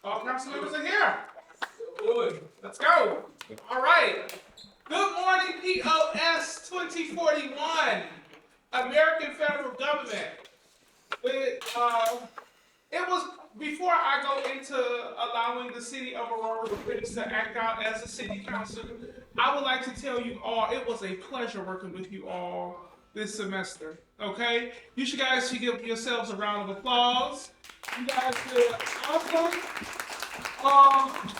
All council members are here. Good. Let's go. All right. Good morning, POS 2041, American Federal Government. It was before I go into allowing the city of Aurora Springs to act out as a city council. I would like to tell you all it was a pleasure working with you all this semester. Okay, guys should give yourselves a round of applause. You guys did awesome.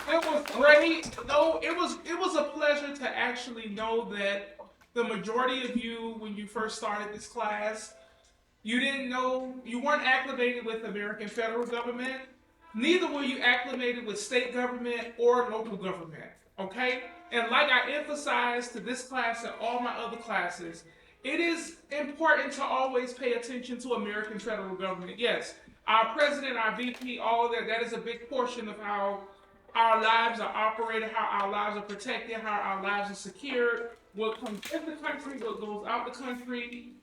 It was great. No, it was a pleasure to actually know that the majority of you, when you first started this class, you didn't know, you weren't acclimated with American federal government. Neither were you acclimated with state government or local government. Okay? And like I emphasized to this class and all my other classes, it is important to always pay attention to American federal government. Yes, our president, our VP, all of that is a big portion of how our lives are operated, how our lives are protected, how our lives are secured, what comes in the country, what goes out the country,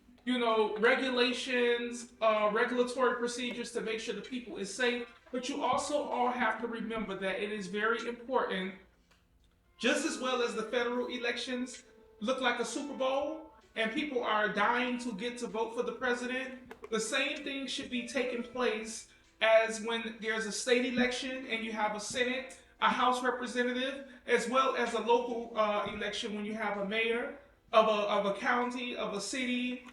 regulations, regulatory procedures to make sure the people is safe. But you also all have to remember that it is very important, just as well as the federal elections look like a Super Bowl and people are dying to get to vote for the president, the same thing should be taking place as when there's a state election and you have a Senate, a House representative, as well as a local election when you have a mayor of a county, of a city.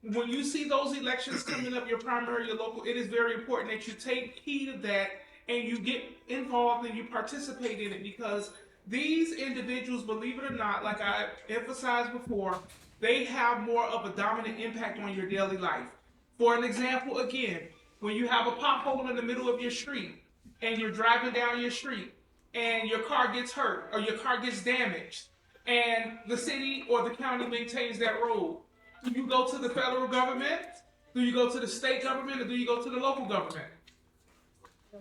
When you see those elections coming up, your primary, your local, it is very important that you take heed of that and you get involved and you participate in it, because these individuals, believe it or not, like I emphasized before, they have more of a dominant impact on your daily life. For an example, again, when you have a pothole in the middle of your street and you're driving down your street and your car gets hurt or your car gets damaged and the city or the county maintains that road, do you go to the federal government? Do you go to the state government, or do you go to the local government?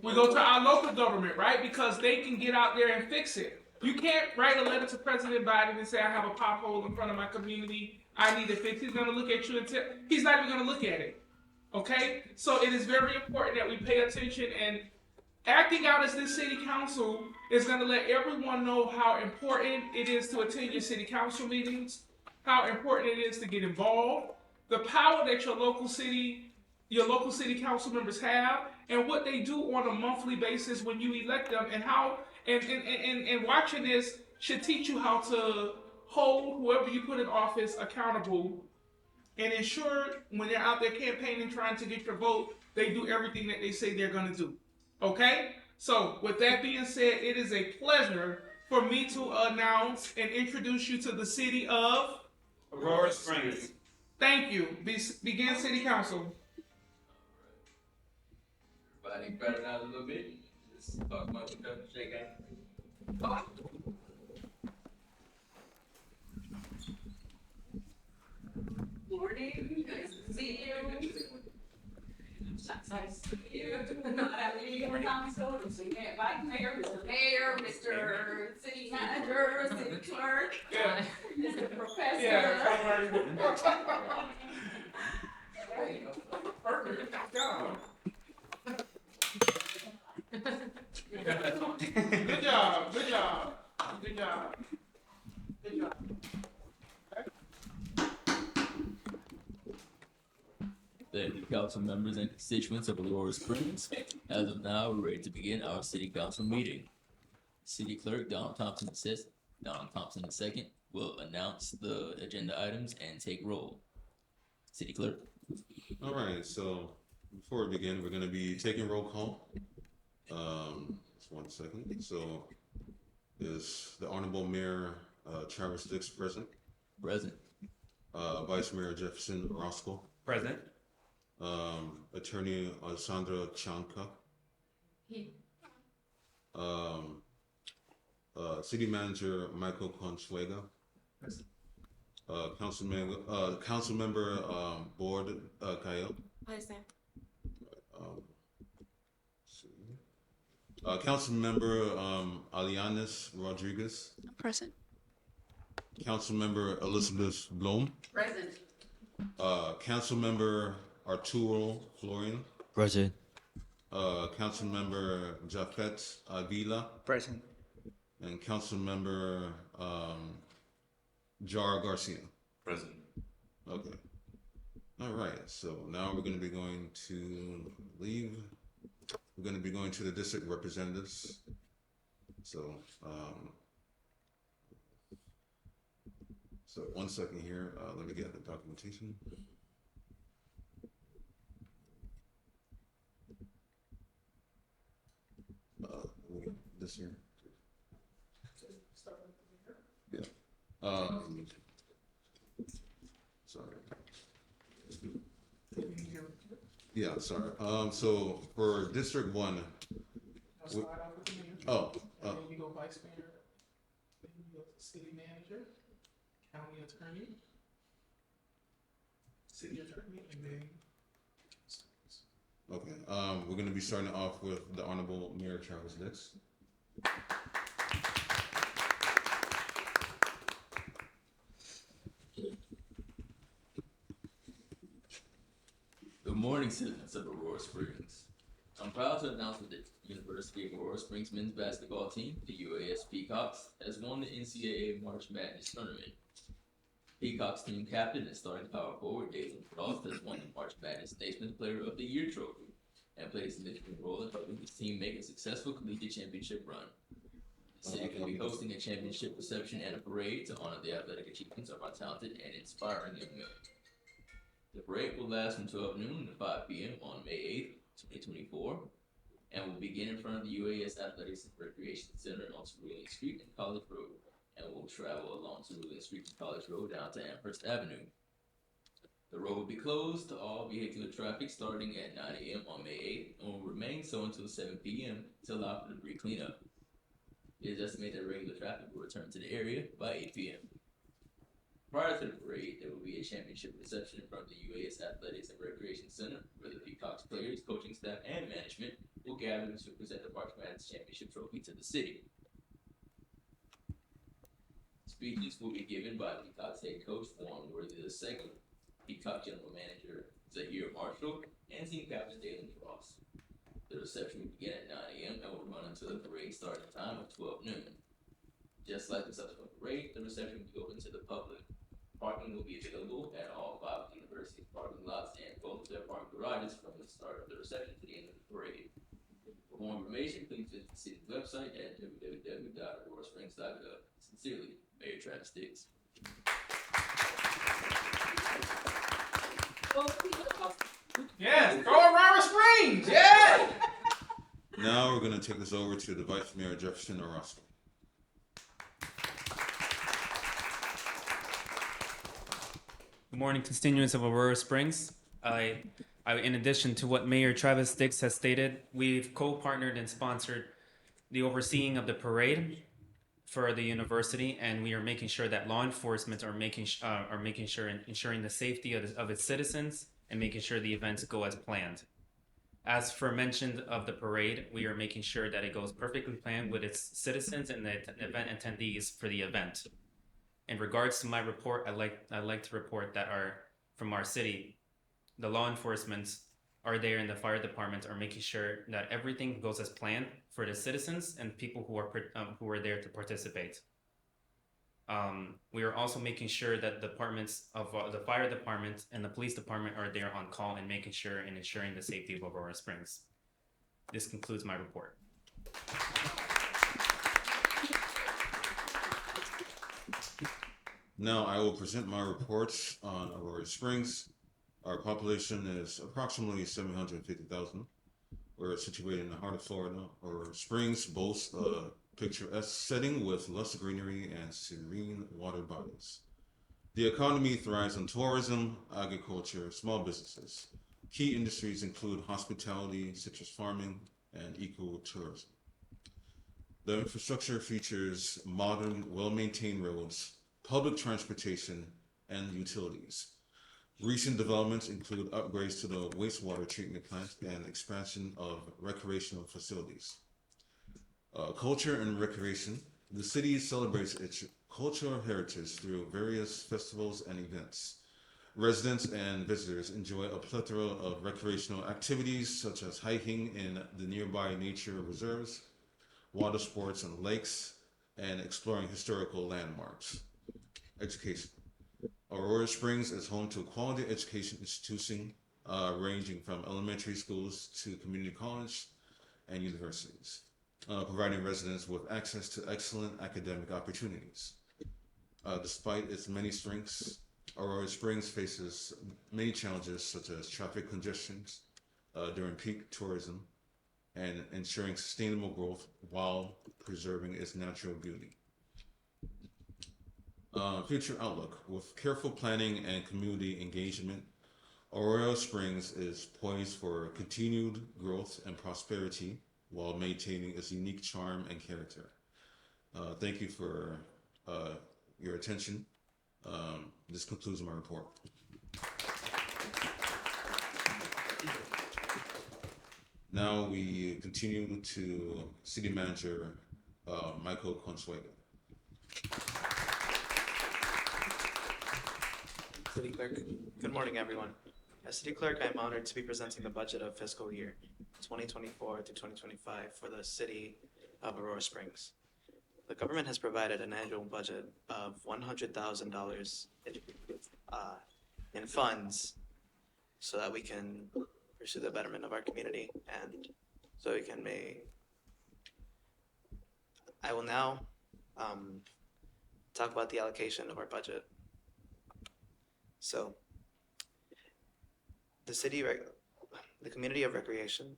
We go to our local government, right? Because they can get out there and fix it. You can't write a letter to President Biden and say, I have a pothole in front of my community, I need it fixed. He's going to look at you and tell, he's not even going to look at it. Okay? So it is very important that we pay attention, and acting out as this city council is going to let everyone know how important it is to attend your city council meetings, how important it is to get involved, the power that your local city council members have, and what they do on a monthly basis when you elect them, and how and watching this should teach you how to hold whoever you put in office accountable and ensure when they're out there campaigning trying to get your vote, they do everything that they say they're going to do. Okay? So with that being said, it is a pleasure for me to announce and introduce you to the city of Aurora Springs. Thank you. Begin city council. Everybody spread it out a little bit. Just talk about each other, shake hands. Morning, nice to see you. Nice to see you. Not at the council, Vice Mayor, Mr. Mayor, Mr. City Manager, City Clerk, Yeah. Mr. Professor. Yeah. Perfect. Good job. Good job. Good job. Good job. Thank you, council members and constituents of Aurora Springs. As of now, we're ready to begin our city council meeting. City Clerk Donald Thompson II will announce the agenda items and take roll. City Clerk. All right, so before we begin, we're going to be taking roll call. Just 1 second. So is the Honorable Mayor Travis Dix present? Present. Vice Mayor Jefferson Roscoe. Present. Attorney Alessandra Chanca. City Manager Michael Consuega. Council Member Board Kyle. Council Member Alianis Rodriguez. Present. Council Member Elizabeth Blom. Present. Council Member Arturo Florian. Present. Councilmember Jafet Avila, Present. and Councilmember Jar Garcia. Present. Okay. All right. So now we're going to be going to We're going to be going to the district representatives. So, so 1 second here. Let me get the documentation. This here. Yeah. Sorry. Yeah, sorry. So for District 1, I'll start off with the mayor. oh, And then you go vice mayor, then you go city manager, county attorney, city attorney, and then. okay. We're gonna be starting off with the Honorable Mayor Travis Dix. Good morning, citizens of Aurora Springs. I'm proud to announce that the University of Aurora Springs men's basketball team, the UAS Peacocks, has won the NCAA March Madness tournament. Peacocks team captain and starting power forward Dalen Frost has won the March Madness Naismith Player of the Year trophy and played a significant role in helping his team make a successful collegiate championship run. The city will be hosting a championship reception and a parade to honor the athletic achievements of our talented and inspiring young men. The parade will last from 12 noon to 5 p.m. on May 8th, 2024, and will begin in front of the UAS Athletics and Recreation Center on Cerulean Street and College Road, and will travel along Cerulean Street and College Road down to Amherst Avenue. The road will be closed to all vehicular traffic starting at 9 a.m. on May 8th and will remain so until 7 p.m. till after the debris cleanup. It is estimated that regular traffic will return to the area by 8 p.m. Prior to the parade, there will be a championship reception in front of the UAS Athletics and Recreation Center, where the Peacocks players, coaching staff, and management will gather to present the March Madness Championship trophy to the city. Speeches will be given by Peacocks head coach Warren Worthy II, Peacock general manager Zahir Marshall, and team captain Dalen Frost. The reception will begin at 9 a.m. and will run until the parade starting time of 12 noon. Just like the subsequent parade, the reception will be open to the public. Parking will be available at all 5 of the university's parking lots and both of their parking garages from the start of the reception to the end of the parade. For more information, please visit the city's website at www.aurorasprings.gov. Sincerely, Mayor Travis Dix. Yes, go Aurora Springs! Yeah! Now we're gonna take this over to the Vice Mayor Jefferson Orozco. Good morning, constituents of Aurora Springs. In addition to what Mayor Travis Dix has stated, we've co-partnered and sponsored the overseeing of the parade for the university, and we are making sure that law enforcement are making sure and ensuring the safety of its citizens and making sure the events go as planned. As for mentioned of the parade, we are making sure that it goes perfectly planned with its citizens and the event attendees for the event. In regards to my report, I'd like to report that from our city, the law enforcement are there and the fire department are making sure that everything goes as planned for the citizens and people who are there to participate. We are also making sure that departments of the fire department and the police department are there on call and making sure and ensuring the safety of Aurora Springs. This concludes my report. Now I will present my reports on Aurora Springs. Our population is approximately 750,000. We're situated in the heart of Florida. Aurora Springs boasts a picturesque setting with lush greenery and serene water bodies. The economy thrives on tourism, agriculture, small businesses. Key industries include hospitality, citrus farming, and ecotourism. The infrastructure features modern, well-maintained roads, public transportation, and utilities. Recent developments include upgrades to the wastewater treatment plant and expansion of recreational facilities. Culture and recreation. The city celebrates its cultural heritage through various festivals and events. Residents and visitors enjoy a plethora of recreational activities such as hiking in the nearby nature reserves, water sports on lakes, and exploring historical landmarks. Education. Aurora Springs is home to a quality education institution ranging from elementary schools to community college and universities, providing residents with access to excellent academic opportunities. Despite its many strengths, Aurora Springs faces many challenges such as traffic congestions during peak tourism and ensuring sustainable growth while preserving its natural beauty. Future outlook. With careful planning and community engagement, Aurora Springs is poised for continued growth and prosperity while maintaining its unique charm and character. Thank you for your attention. This concludes my report. Now we continue to City Manager Michael Consuegra. City Clerk. Good morning, everyone. As City Clerk, I'm honored to be presenting the budget of fiscal year 2024 to 2025 for the City of Aurora Springs. The government has provided an annual budget of $100,000 in funds so that we can pursue the betterment of our community and so we can I will now talk about the allocation of our budget. So, the community of recreation,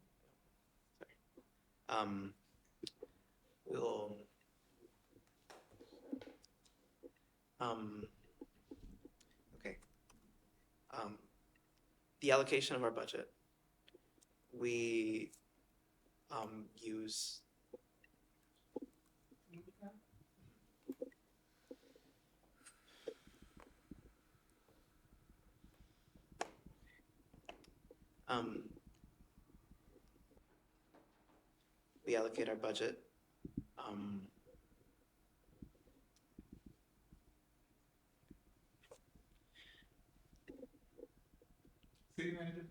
will, the allocation of our budget, we use we allocate our budget City Manager,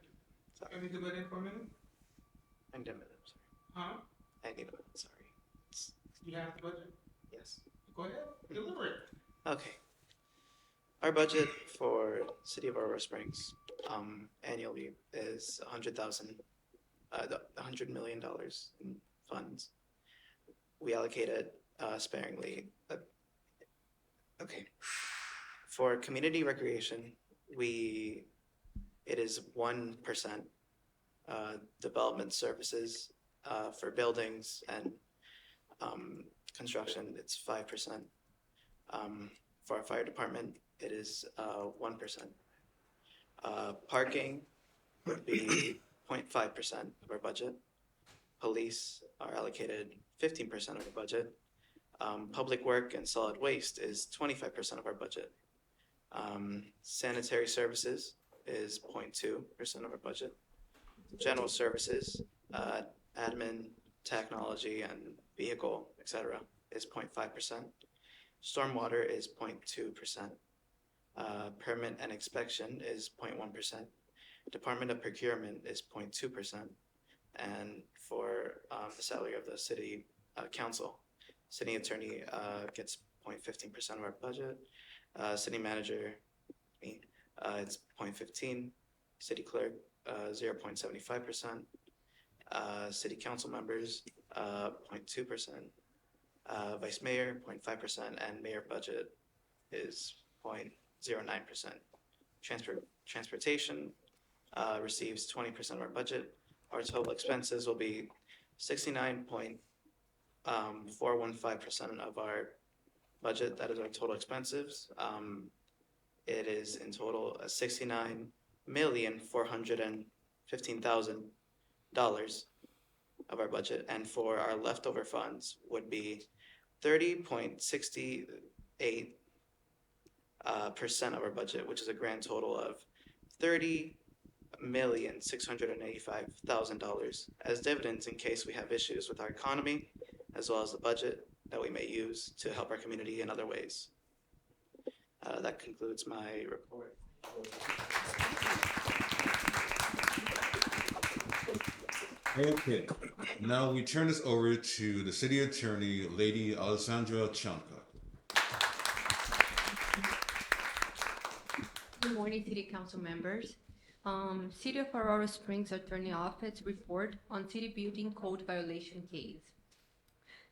sorry, I need to let in for a minute. I need a minute, sorry. Huh? I need a minute, sorry. You have the budget. Yes. Go ahead. Deliver it. Okay. Our budget for City of Aurora Springs annually is $100 million in funds. We allocated sparingly. Okay. For community recreation, it is 1%. Development services for buildings and construction, it's 5%. For our fire department, it is 1%. Parking would be 0.5% of our budget. Police are allocated 15% of the budget. Public work and solid waste is 25% of our budget. Sanitary services is 0.2% of our budget. General services, admin, technology, and vehicle, etc., is 0.5%. Stormwater is 0.2%. Permit and inspection is 0.1%. Department of Procurement is 0.2%. And for the salary of the city council, city attorney gets 0.15% of our budget. City manager, me, it's 0.15. City clerk, 0.75%. City council members, 0.2%. Vice mayor, 0.5%, and mayor budget is 0.09%. Transportation receives 20% of our budget. Our total expenses will be 69.415% of our budget. That is our total expenses. It is in total $69,415,000 of our budget, and for our leftover funds would be 30.68% of our budget, which is a grand total of $30,685,000 as dividends in case we have issues with our economy, as well as the budget that we may use to help our community in other ways. That concludes my report. Okay, now we turn this over to the city attorney, Lady Alessandra Chanca. Good morning, City Council members. City of Aurora Springs Attorney Office report on city building code violation case.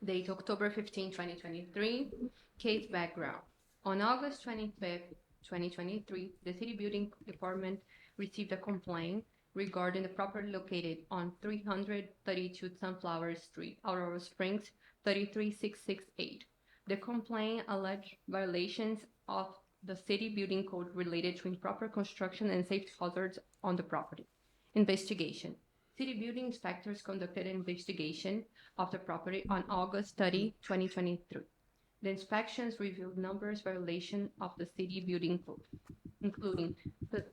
Date October 15, 2023. Case background. On August 25th, 2023, the City Building Department received a complaint regarding the property located on 332 Sunflower Street, Aurora Springs, 33668. The complaint alleged violations of the city building code related to improper construction and safety hazards on the property. Investigation. City building inspectors conducted an investigation of the property on August 30, 2023. The inspections revealed numerous violations of the city building code, including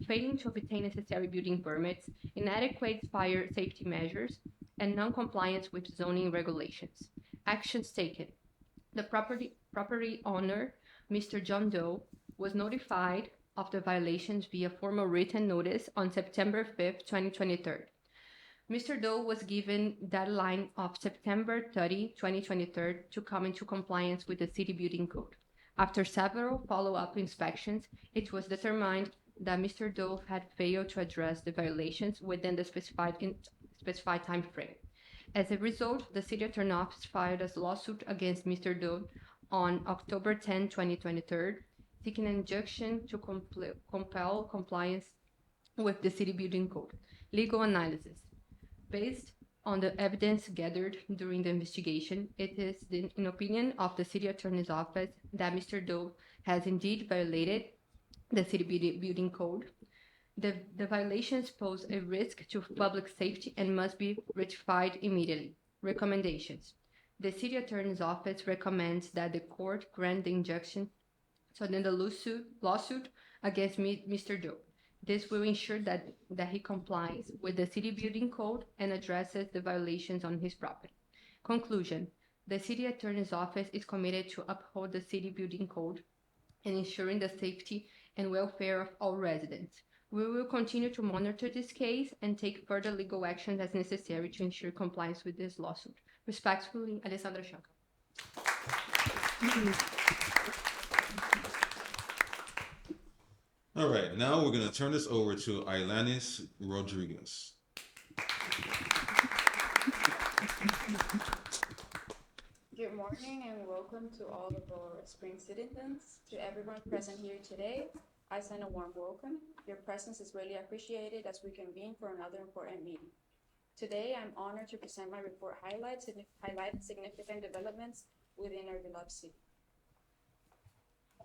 failing to obtain necessary building permits, inadequate fire safety measures, and non-compliance with zoning regulations. Actions taken. The property owner, Mr. John Doe, was notified of the violations via formal written notice on September 5th, 2023. Mr. Doe was given deadline of September 30, 2023 to come into compliance with the city building code. After several follow-up inspections, it was determined that Mr. Doe had failed to address the violations within the specified time frame. As a result, the City Attorney Office filed a lawsuit against Mr. Doe on October 10, 2023, seeking an injunction to compel compliance with the city building code. Legal analysis. Based on the evidence gathered during the investigation, it is the opinion of the City Attorney's Office that Mr. Doe has indeed violated the city building code. The violations pose a risk to public safety and must be rectified immediately. Recommendations. The City Attorney's Office recommends that the court grant the injunction in the lawsuit against Mr. Doe. This will ensure that he complies with the city building code and addresses the violations on his property. Conclusion. The City Attorney's Office is committed to uphold the city building code and ensuring the safety and welfare of all residents. We will continue to monitor this case and take further legal action as necessary to ensure compliance with this lawsuit. Respectfully, Alessandra Chanca. All right, now we're going to turn this over to Ailanis Rodriguez. Good morning and welcome to all of our Spring citizens. To everyone present here today, I send a warm welcome. Your presence is really appreciated as we convene for another important meeting. Today, I'm honored to present my report highlight significant developments within our beloved city.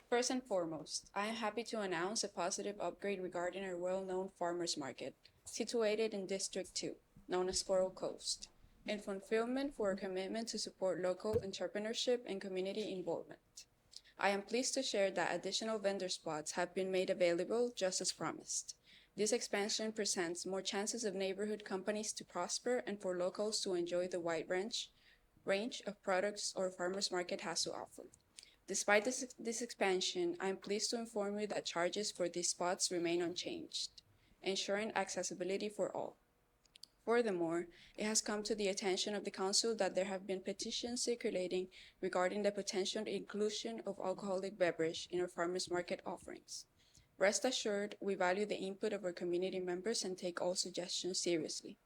First and foremost, I am happy to announce a positive upgrade regarding our well-known farmers market, situated in District 2, known as Coral Coast, in fulfillment for a commitment to support local entrepreneurship and community involvement. I am pleased to share that additional vendor spots have been made available just as promised. This expansion presents more chances of neighborhood companies to prosper and for locals to enjoy the wide range of products our farmers market has to offer. Despite this expansion, I am pleased to inform you that charges for these spots remain unchanged, ensuring accessibility for all. Furthermore, it has come to the attention of the Council that there have been petitions circulating regarding the potential inclusion of alcoholic beverage in our farmers market offerings. Rest assured, we value the input of our community members and take all suggestions seriously.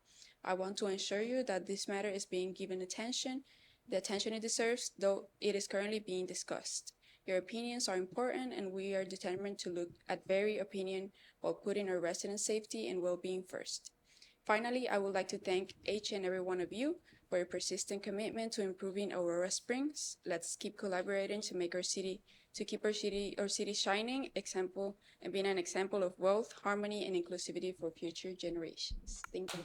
I want to assure you that this matter is being given the attention it deserves, though it is currently being discussed. Your opinions are important, and we are determined to look at every opinion while putting our residents' safety and well-being first. Finally, I would like to thank each and every one of you for your persistent commitment to improving Aurora Springs. Let's keep collaborating to make our city shining example and being an example of wealth, harmony, and inclusivity for future generations. Thank you.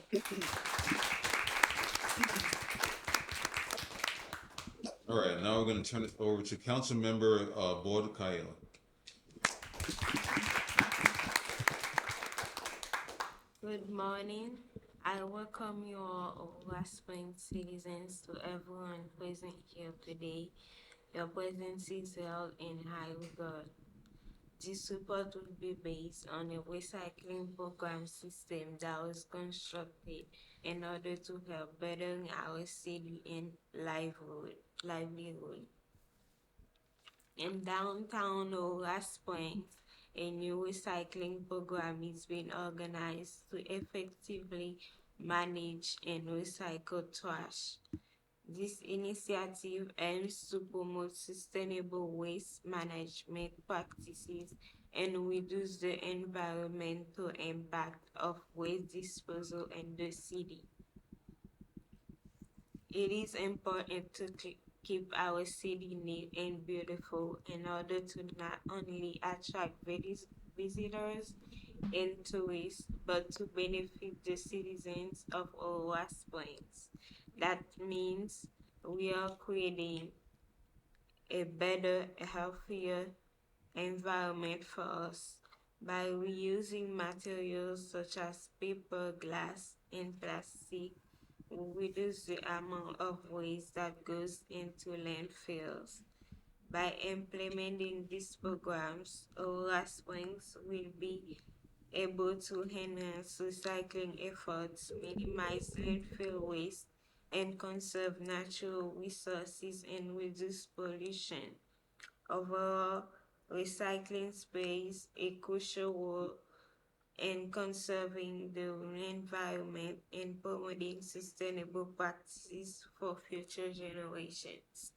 All right, now we're going to turn it over to Councilmember Bod Kaila. Good morning. I welcome you all, Aurora Springs citizens, to everyone present here today. Your presence is held in high regard. This support will be based on a recycling program system that was constructed in order to help bettering our city and livelihood. In downtown Aurora Springs, a new recycling program is being organized to effectively manage and recycle trash. This initiative aims to promote sustainable waste management practices and reduce the environmental impact of waste disposal in the city. It is important to keep our city neat and beautiful in order to not only attract visitors and tourists, but to benefit the citizens of Aurora Springs. That means we are creating a better, healthier environment for us by reusing materials such as paper, glass, and plastic. We reduce the amount of waste that goes into landfills. By implementing these programs, Aurora Springs will be able to enhance recycling efforts, minimize landfill waste, and conserve natural resources and reduce pollution. Overall, recycling plays a crucial role in conserving the environment and promoting sustainable practices for future generations.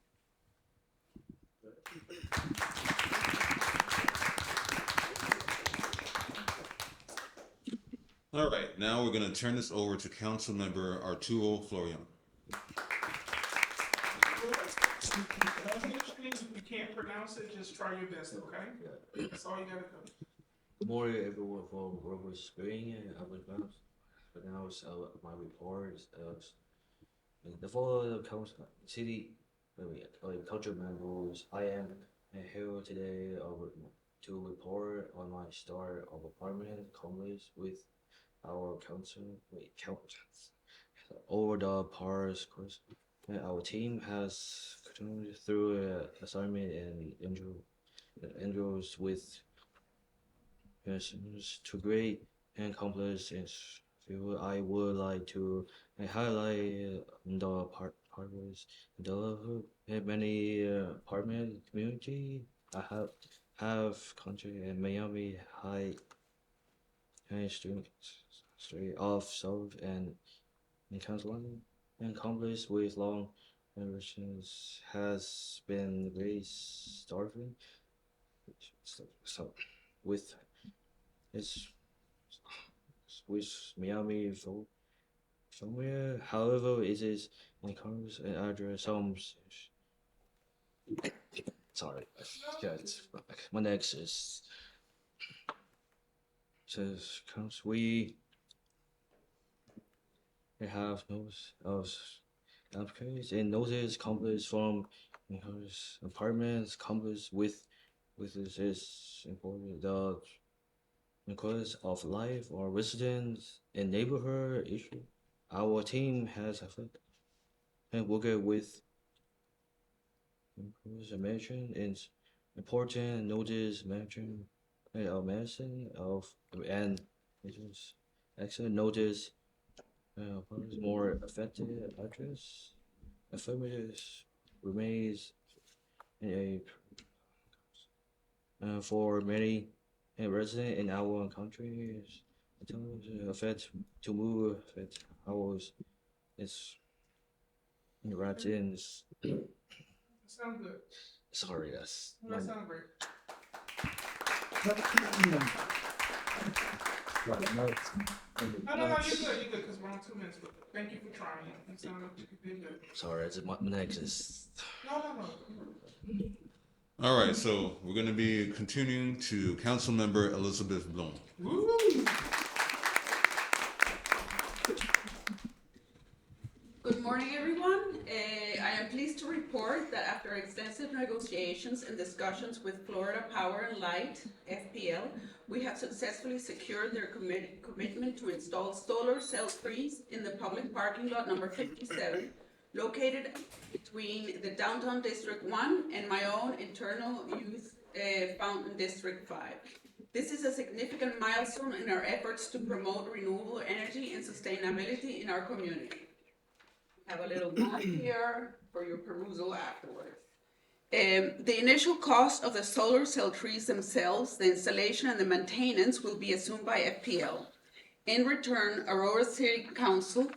All right, now we're gonna turn this over to Councilmember Arturo Florian. If you can't pronounce it, just try your best, okay? That's all you gotta do. Good morning, everyone from Aurora Springs. I will pronounce my report. For the city culture members, I am here today to report on my start of apartment complex with our council. Over the past course, our team has continued through assignment and interviews with to great and complex field. I would like to highlight the partners develop many apartment community. I have country in Miami High Street of South and Council and complex with long generations has been very starving. So with it's with Miami somewhere. However, it is in Congress and address some. Sorry, my next is says comes we have notice of applications and notice complex from apartments complex with this is important the quality of life or residents and neighborhood issue. Our team has affected and work with mention is important notice mention medicine of and it is excellent notice more effective address affirmative remains in a for many residents in our country affect to move affect ours it's wrapped in Sound good. sorry that's That sound great. No, you're good, because we're on 2 minutes, but thank you for trying. You sound like you did good. sorry it's my next is No. All right, so we're gonna be continuing to Councilmember Elizabeth Bloom. Woo! Good morning, everyone. I am pleased to report that after extensive negotiations and discussions with Florida Power and Light, FPL, we have successfully secured their commitment to install solar cell trees in the public parking lot number 57, located between the Downtown District 1 and my own internal use found in District 5. This is a significant milestone in our efforts to promote renewable energy and sustainability in our community. Have a little map here for your perusal afterwards. The initial cost of the solar cell trees themselves, the installation and the maintenance will be assumed by FPL. In return, Aurora City Council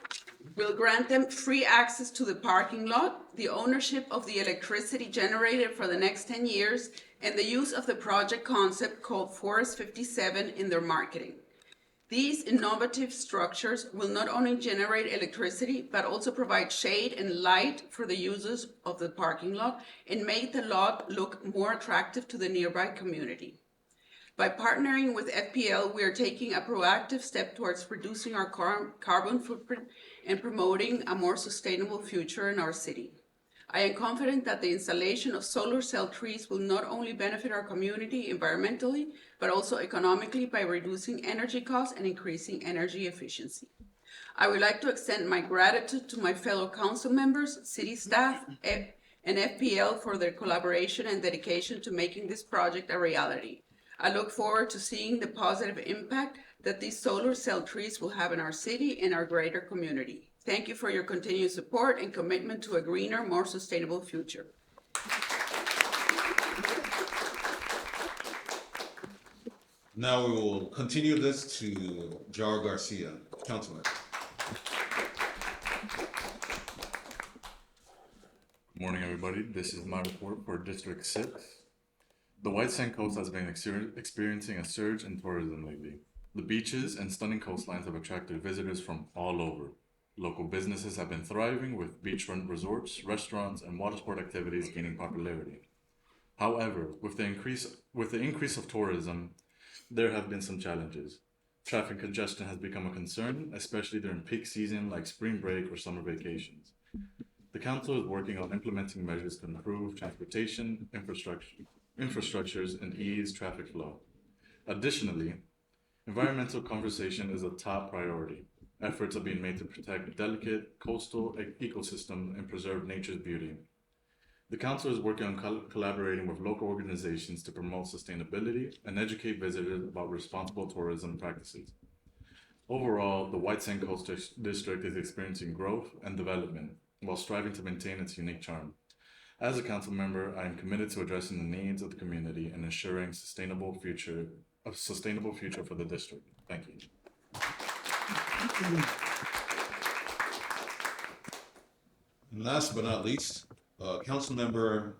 will grant them free access to the parking lot, the ownership of the electricity generated for the next 10 years, and the use of the project concept called Forest 57 in their marketing. These innovative structures will not only generate electricity, but also provide shade and light for the users of the parking lot and make the lot look more attractive to the nearby community. By partnering with FPL, we are taking a proactive step towards reducing our carbon footprint and promoting a more sustainable future in our city. I am confident that the installation of solar cell trees will not only benefit our community environmentally, but also economically by reducing energy costs and increasing energy efficiency. I would like to extend my gratitude to my fellow council members, city staff, and FPL for their collaboration and dedication to making this project a reality. I look forward to seeing the positive impact that these solar cell trees will have in our city and our greater community. Thank you for your continued support and commitment to a greener, more sustainable future. Now we will continue this to Jar Garcia, Councilman. Morning, everybody. This is my report for District 6. The White Sand Coast has been experiencing a surge in tourism lately. The beaches and stunning coastlines have attracted visitors from all over. Local businesses have been thriving with beachfront resorts, restaurants, and water sport activities gaining popularity. However, with the increase of tourism, there have been some challenges. Traffic congestion has become a concern, especially during peak season like spring break or summer vacations. The council is working on implementing measures to improve transportation infrastructures and ease traffic flow. Additionally, environmental conservation is a top priority. Efforts are being made to protect delicate coastal ecosystem and preserve nature's beauty. The council is working on collaborating with local organizations to promote sustainability and educate visitors about responsible tourism practices. Overall, the White Sand Coast District is experiencing growth and development while striving to maintain its unique charm. As a council member, I am committed to addressing the needs of the community and ensuring a sustainable future for the district. Thank you. And last but not least, Councilmember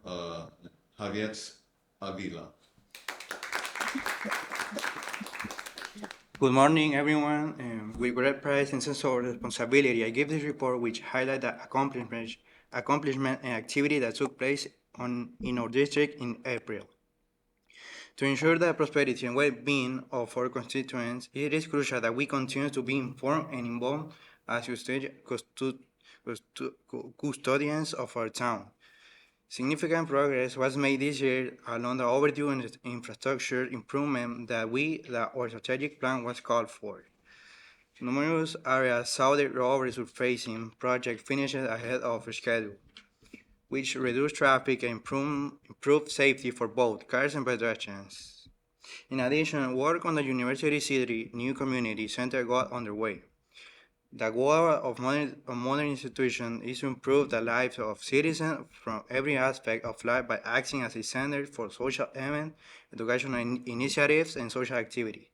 Javier Avila. Good morning, everyone. With great pride and sense of responsibility, I give this report which highlights the accomplishment and activity that took place in our district in April. To ensure the prosperity and well-being of our constituents, it is crucial that we continue to be informed and involved as custodians of our town. Significant progress was made this year along the overdue infrastructure improvement that our strategic plan was called for. Numerous areas saw the road resurfacing project finished ahead of schedule, which reduced traffic and improved safety for both cars and pedestrians. In addition, work on the University City new community center got underway. The goal of modern institution is to improve the lives of citizens from every aspect of life by acting as a center for social events, educational initiatives, and social activity.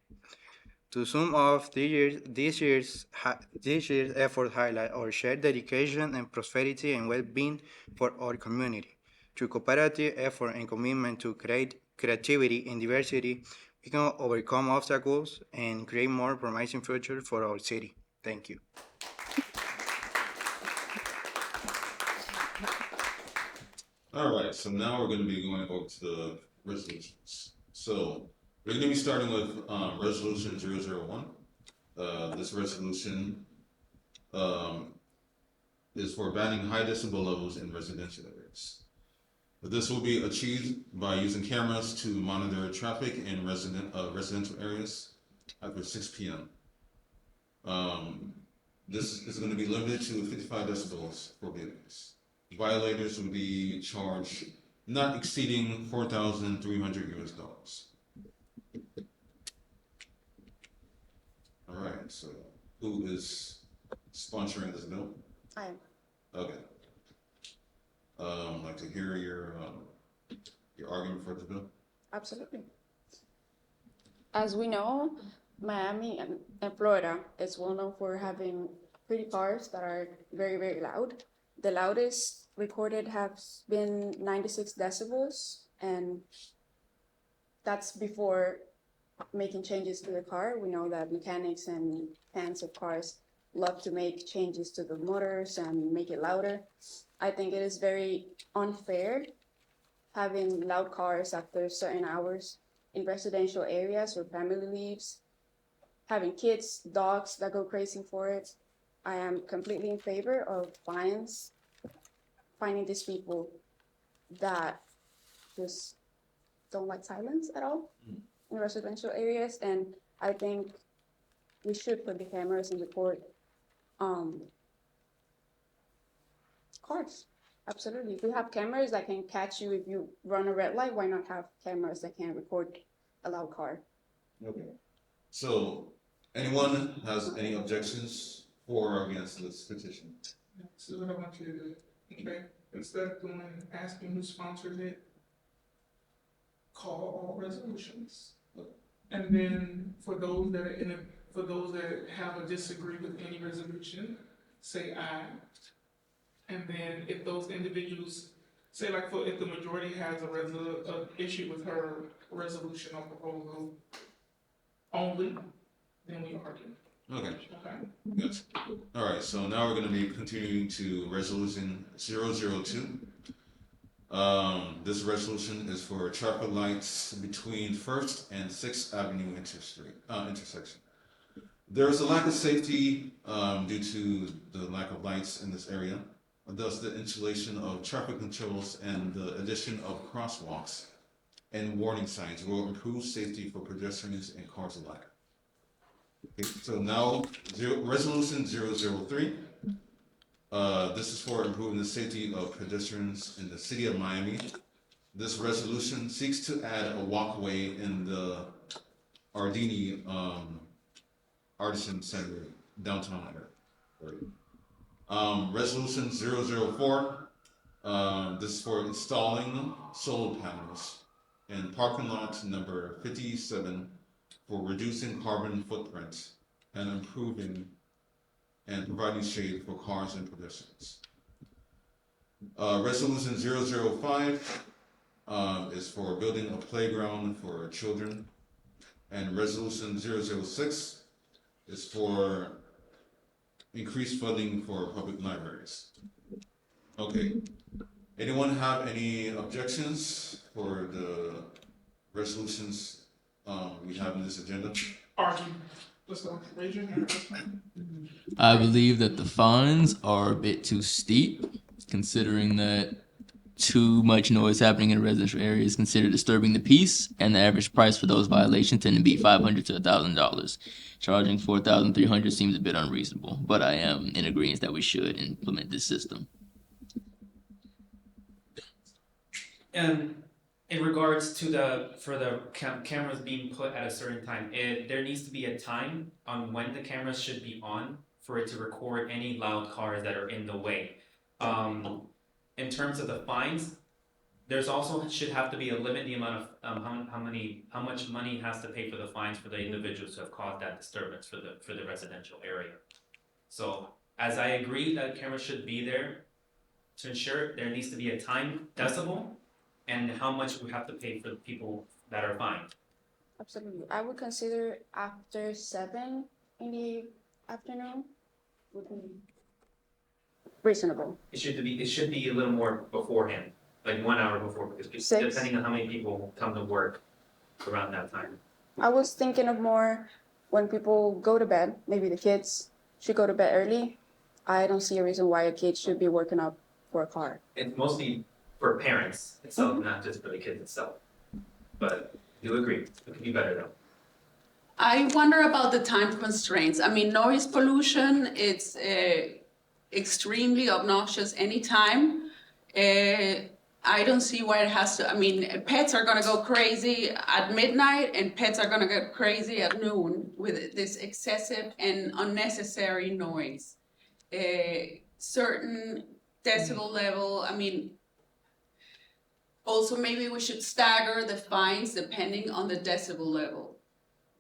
To sum up, this year's effort highlight our shared dedication and prosperity and well-being for our community. Through cooperative effort and commitment to creativity and diversity, we can overcome obstacles and create more promising future for our city. Thank you. All right, so now we're going to be going over to the resolutions. So we're going to be starting with resolution 001. This resolution is for banning high decibel levels in residential areas. This will be achieved by using cameras to monitor traffic in residential areas after 6 p.m. This is going to be limited to 55 decibels for vehicles. Violators will be charged not exceeding $4,300. All right, so who is sponsoring this bill? I am. Okay. Like to hear your argument for this bill? Absolutely. As we know, Miami and Florida is well known for having pretty cars that are very, very loud. The loudest recorded has been 96 decibels, and that's before making changes to the car. We know that mechanics and fans of cars love to make changes to the motors and make it louder. I think it is very unfair having loud cars after certain hours in residential areas where family lives, having kids, dogs that go crazy for it. I am completely in favor of fines, finding these people that just don't like silence at all in residential areas. And I think we should put the cameras and record cars. Absolutely. If we have cameras that can catch you if you run a red light, why not have cameras that can record a loud car? Okay. So, anyone has any objections for or against this petition? So what I want you to do, okay, instead of asking who sponsored it, call all resolutions. And then for those that are for those that have a disagree with any resolution, say aye. And then if those individuals, say like if the majority has a issue with her resolution or proposal only, then we argue. Okay. Okay. Yes. All right. So now we're going to be continuing to resolution 002. This resolution is for traffic lights between 1st and 6th Avenue intersection. There is a lack of safety due to the lack of lights in this area. Thus, the installation of traffic controls and the addition of crosswalks and warning signs will improve safety for pedestrians and cars alike. Okay, so now, resolution 003. This is for improving the safety of pedestrians in the city of Miami. This resolution seeks to add a walkway in the Ardini Artisan Center downtown area. Resolution 004. This is for installing solar panels in parking lot number 57 for reducing carbon footprint and improving and providing shade for cars and pedestrians. Resolution 005 is for building a playground for children. And resolution 006 is for increased funding for public libraries. Okay. Anyone have any objections for the resolutions we have in this agenda? Argue. Let's go. Raise your hand. I believe that the fines are a bit too steep, considering that too much noise happening in a residential area is considered disturbing the peace, and the average price for those violations tend to be $500 to $1,000. Charging $4,300 seems a bit unreasonable, but I am in agreement that we should implement this system. And in regards to the cameras being put at a certain time, there needs to be a time on when the cameras should be on for it to record any loud cars that are in the way. In terms of the fines, there's also should have to be a limit the amount of how much money has to pay for the fines for the individuals who have caused that disturbance for the residential area. So as I agree that cameras should be there to ensure, there needs to be a time decibel and how much we have to pay for the people that are fined. Absolutely. I would consider after 7 in the afternoon would be reasonable. It should be a little more beforehand, like 1 hour before, because 6. depending on how many people come to work around that time. I was thinking of more when people go to bed, maybe the kids should go to bed early. I don't see a reason why a kid should be working up for a car. It's mostly for parents itself, not just for the kids itself. But I do agree, it could be better though. I wonder about the time constraints. I mean, noise pollution, it's extremely obnoxious anytime. I don't see why it has to, I mean, pets are gonna go crazy at midnight and pets are gonna go crazy at noon with this excessive and unnecessary noise. A certain decibel level, I mean, also maybe we should stagger the fines depending on the decibel level.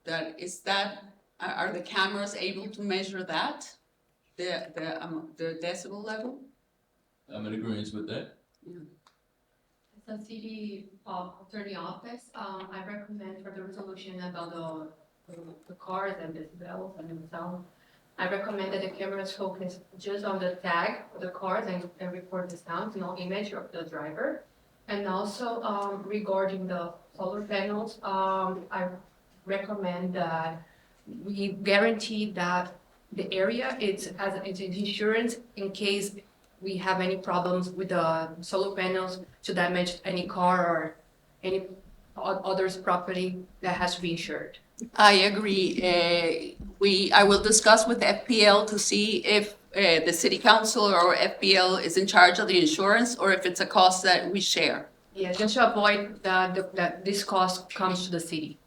Are the cameras able to measure that? The decibel level? I'm in agreement with that. The city attorney office, I recommend for the resolution about the cars and the bells and the sound. I recommend that the cameras focus just on the tag of the cars and record the sounds, no image of the driver. And also regarding the solar panels, I recommend that we guarantee that the area it's insurance in case we have any problems with the solar panels to damage any car or any other's property that has to be insured. I agree. I will discuss with FPL to see if the city council or FPL is in charge of the insurance or if it's a cost that we share. Yeah, just to avoid that this cost comes to the city.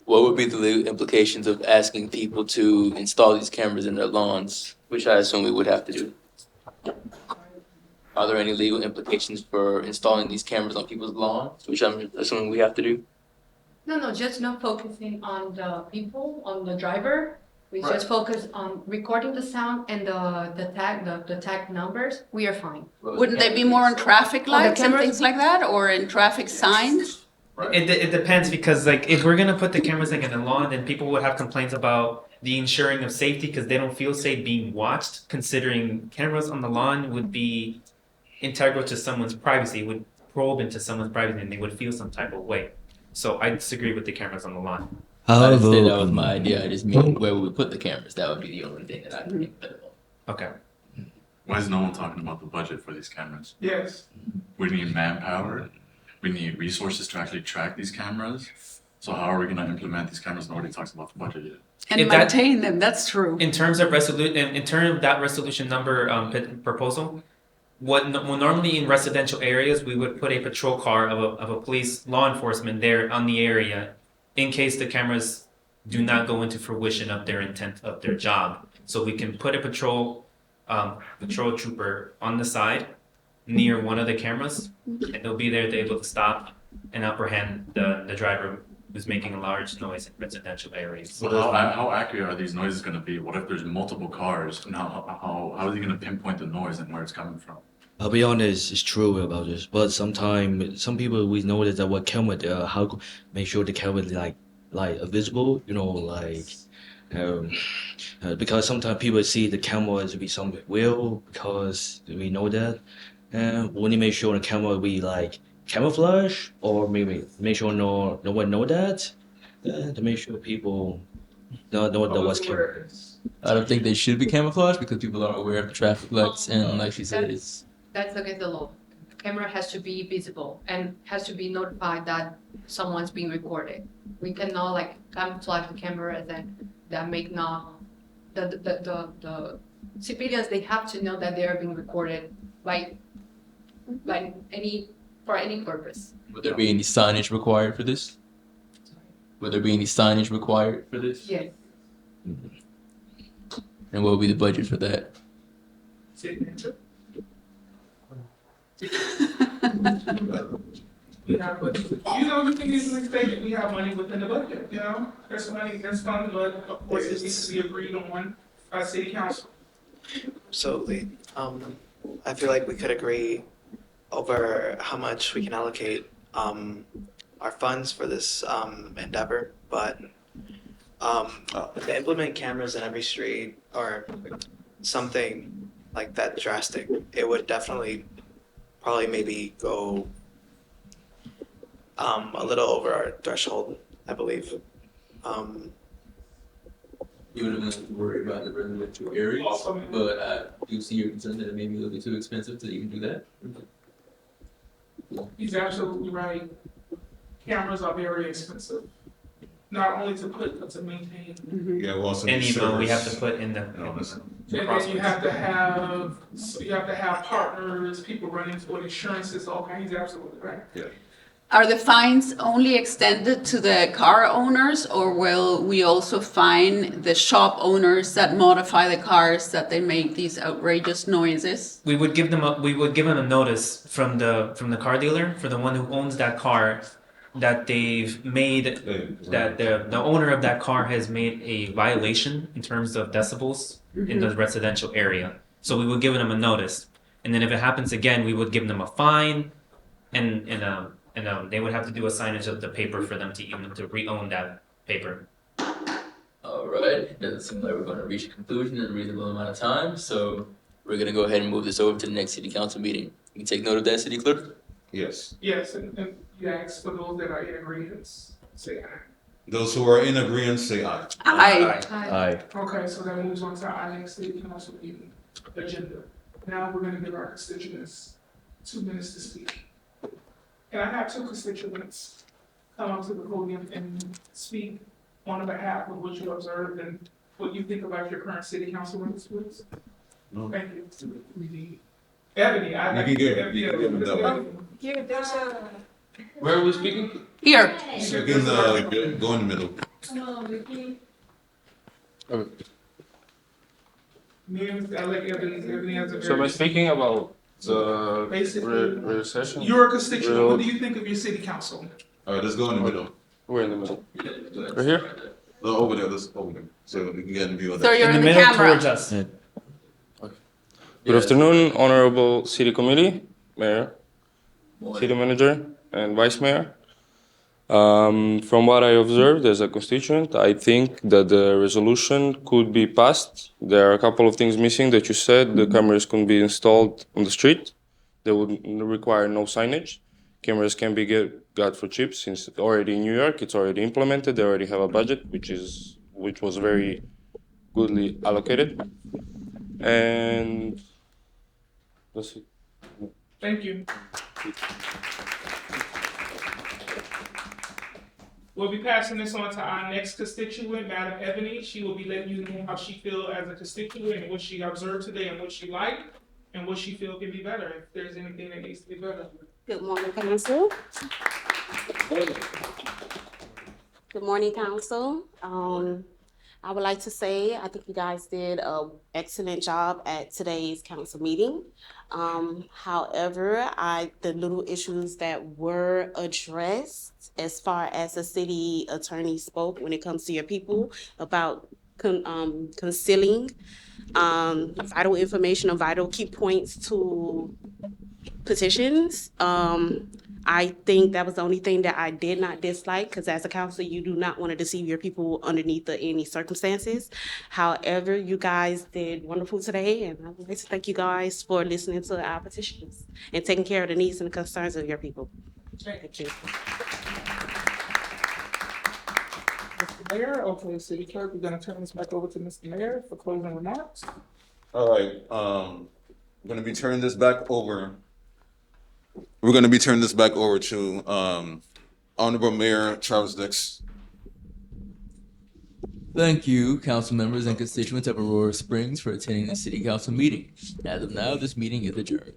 What would be the legal implications of asking people to install these cameras in their lawns, which I assume we would have to do? Are there any legal implications for installing these cameras on people's lawns, which I'm assuming we have to do? No, just not focusing on the people, on the driver. We just focus on recording the sound and the tag numbers. We are fine. Wouldn't they be more on traffic lights and cameras? things like that, or in traffic signs? It depends because like if we're gonna put the cameras like in the lawn, then people would have complaints about the ensuring of safety because they don't feel safe being watched. Considering cameras on the lawn would be integral to someone's privacy, would probe into someone's privacy, and they would feel some type of way. So I disagree with the cameras on the lawn. I didn't say that was my idea. I just mean where we would put the cameras. That would be the only thing that I think. Okay. Why is no one talking about the budget for these cameras? Yes. We need manpower. We need resources to actually track these cameras. So how are we gonna implement these cameras? Nobody talks about the budget yet. And If that- maintain them, that's true. In terms of in terms of that resolution number proposal, well, normally in residential areas we would put a patrol car of a police law enforcement there on the area, in case the cameras do not go into fruition of their intent of their job. So we can put a patrol trooper on the side near one of the cameras, and they'll be there to able to stop and apprehend the driver who's making a large noise in residential areas. So how accurate are these noises gonna be? What if there's multiple cars? And how is he gonna pinpoint the noise and where it's coming from? I'll be honest, it's true about this, but sometimes some people we notice that what camera how make sure the camera is like visible, because sometimes people see the camera to be something real because we know that, and we need to make sure the camera be like camouflage or maybe make sure no one know that, to make sure people know what's camera. I don't think they should be camouflaged because people are aware of the traffic lights, and like she said, it's. That's against the law. The camera has to be visible and has to be notified that someone's being recorded. We cannot like camouflage the cameras and that make not the civilians, they have to know that they are being recorded by any purpose. Would there be any signage required for this? Would there be any signage required for this? Yes. And what would be the budget for that? We have budget. You can easily state that we have money within the budget, there's money that's funded, but of course it needs to be agreed on by city council. Absolutely. I feel like we could agree over how much we can allocate our funds for this endeavor, but to implement cameras in every street or something like that drastic, it would definitely probably maybe go a little over our threshold, I believe. You would have to worry about the residential areas, but I do see your concern that it may be a little bit too expensive to even do that. He's absolutely right. Cameras are very expensive, not only to put, but to maintain. Yeah, well, also And need even we have to service put in the. and all this. And then you have to have partners, people running with insurances, all kinds. He's absolutely right. Are the fines only extended to the car owners, or will we also fine the shop owners that modify the cars that they make these outrageous noises? We would give them a notice from the car dealer, for the one who owns that car, that they've made that the owner of that car has made a violation in terms of decibels in the residential area. So we would give them a notice, and then if it happens again, we would give them a fine, and they would have to do a signage of the paper for them to re-own that paper. All right, it doesn't seem like we're going to reach a conclusion in a reasonable amount of time, so we're going to go ahead and move this over to the next city council meeting. You can take note of that, City Clerk. Yes. Yes, and you ask for those that are in agreement, say aye. Those who are in agreement, say aye. Aye. Aye. Okay, so that moves on to our next city council meeting agenda. Now we're gonna give our constituents 2 minutes to speak. Can I have 2 constituents come up to the podium and speak on behalf of what you observed and what you think about your current city council members, please? No. Thank you. Ebony, You can give it. You can give it that way. Where are we speaking? Here. You can go in the middle. So am I speaking about the Basically, recession? you're a constituent. What do you think of your city council? All right, let's go in the middle. We're in the middle. Right here? No, over there. Let's over there, so we can get in view of So that. you're In in the the middle camera. towards us. Good afternoon, honorable city committee, mayor, city manager, and vice mayor. From what I observed as a constituent, I think that the resolution could be passed. There are a couple of things missing that you said. The cameras can be installed on the street. They would require no signage. Cameras can be got for cheap since it's already in New York. It's already implemented. They already have a budget, which was very goodly allocated. And that's it. Thank you. We'll be passing this on to our next constituent, Madam Ebony. She will be letting you know how she feels as a constituent and what she observed today and what she liked and what she feels can be better, if there's anything that needs to be better. Good morning, Council. Good morning, Council. I would like to say, I think you guys did an excellent job at today's council meeting. However, the little issues that were addressed as far as the city attorney spoke when it comes to your people about concealing vital information or vital key points to petitions. I think that was the only thing that I did not dislike, because as a counselor, you do not want to deceive your people underneath any circumstances. However, you guys did wonderful today, and I would like to thank you guys for listening to our petitions and taking care of the needs and the concerns of your people. Thank you. Mr. Mayor, okay, City Clerk, we're gonna turn this back over to Mr. Mayor for closing remarks. All right, we're gonna be turning this back over. We're gonna be turning this back over to Honorable Mayor Travis Dix. Thank you, council members and constituents of Aurora Springs, for attending the city council meeting. As of now, this meeting is adjourned.